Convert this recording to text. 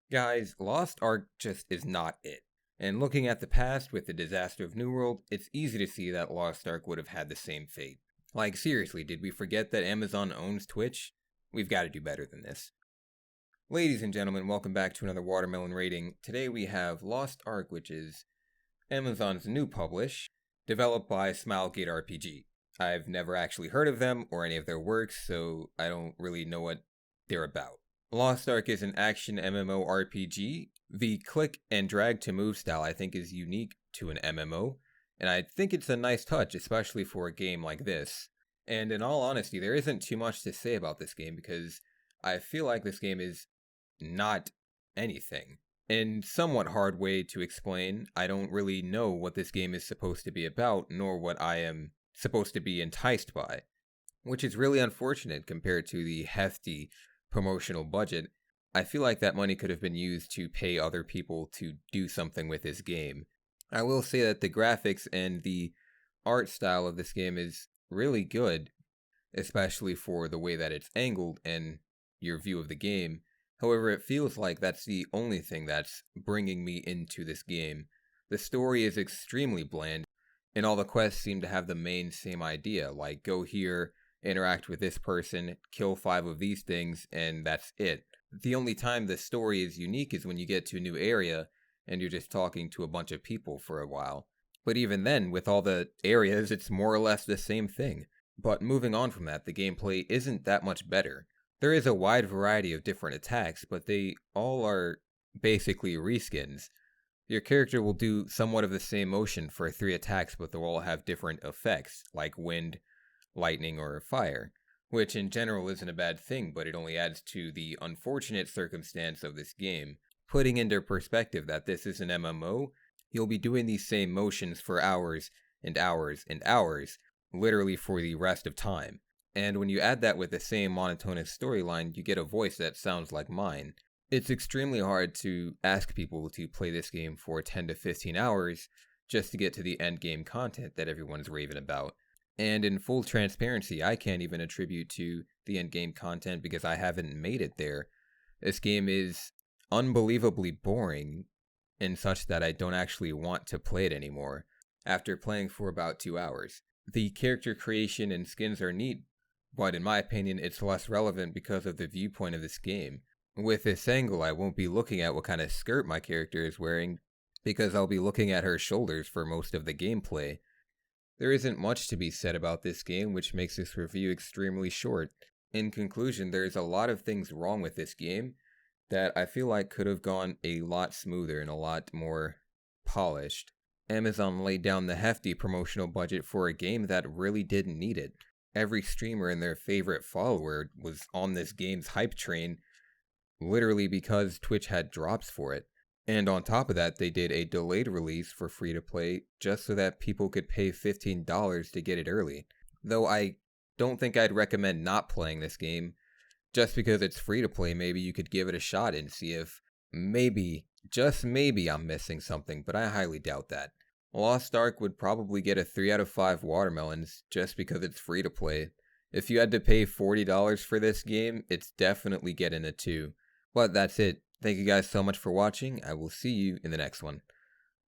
Guys, Lost Ark just is not it. And looking at the past with the disaster of New World, it's easy to see that Lost Ark would have had the same fate. Like, seriously, did we forget that Amazon owns Twitch? We've got to do better than this. Ladies and gentlemen, welcome back to another Watermelon Rating. Today we have Lost Ark, which is Amazon's new publish, developed by Smilegate RPG. I've never actually heard of them or any of their works, so I don't really know what they're about. Lost Ark is an action MMORPG. The click and drag to move style I think is unique to an MMO, and I think it's a nice touch, especially for a game like this. And in all honesty, there isn't too much to say about this game because I feel like this game is not anything. In somewhat hard way to explain, I don't really know what this game is supposed to be about, nor what I am supposed to be enticed by, which is really unfortunate compared to the hefty promotional budget. I feel like that money could have been used to pay other people to do something with this game. I will say that the graphics and the art style of this game is really good, especially for the way that it's angled and your view of the game. However, it feels like that's the only thing that's bringing me into this game. The story is extremely bland, and all the quests seem to have the same idea, like go here, interact with this person, kill 5 of these things, and that's it. The only time the story is unique is when you get to a new area and you're just talking to a bunch of people for a while. But even then, with all the areas, it's more or less the same thing. But moving on from that, the gameplay isn't that much better. There is a wide variety of different attacks, but they all are basically reskins. Your character will do somewhat of the same motion for 3 attacks, but they'll all have different effects, like wind, lightning, or fire, which in general isn't a bad thing, but it only adds to the unfortunate circumstance of this game. Putting into perspective that this is an MMO, you'll be doing these same motions for hours and hours and hours, literally for the rest of time. And when you add that with the same monotonous storyline, you get a voice that sounds like mine. It's extremely hard to ask people to play this game for 10 to 15 hours just to get to the end game content that everyone's raving about. And in full transparency, I can't even attribute to the end game content because I haven't made it there. This game is unbelievably boring in such that I don't actually want to play it anymore after playing for about 2 hours. The character creation and skins are neat, but in my opinion, it's less relevant because of the viewpoint of this game. With this angle, I won't be looking at what kind of skirt my character is wearing, because I'll be looking at her shoulders for most of the gameplay. There isn't much to be said about this game, which makes this review extremely short. In conclusion, there's a lot of things wrong with this game that I feel like could have gone a lot smoother and a lot more polished. Amazon laid down the hefty promotional budget for a game that really didn't need it. Every streamer and their favorite follower was on this game's hype train, literally because Twitch had drops for it. And on top of that, they did a delayed release for free to play just so that people could pay $15 to get it early. Though I don't think I'd recommend not playing this game. Just because it's free to play, maybe you could give it a shot and see if maybe, just maybe, I'm missing something, but I highly doubt that. Lost Ark would probably get a 3 out of 5 watermelons just because it's free to play. If you had to pay $40 for this game, it's definitely getting a 2. But that's it. Thank you guys so much for watching. I will see you in the next one.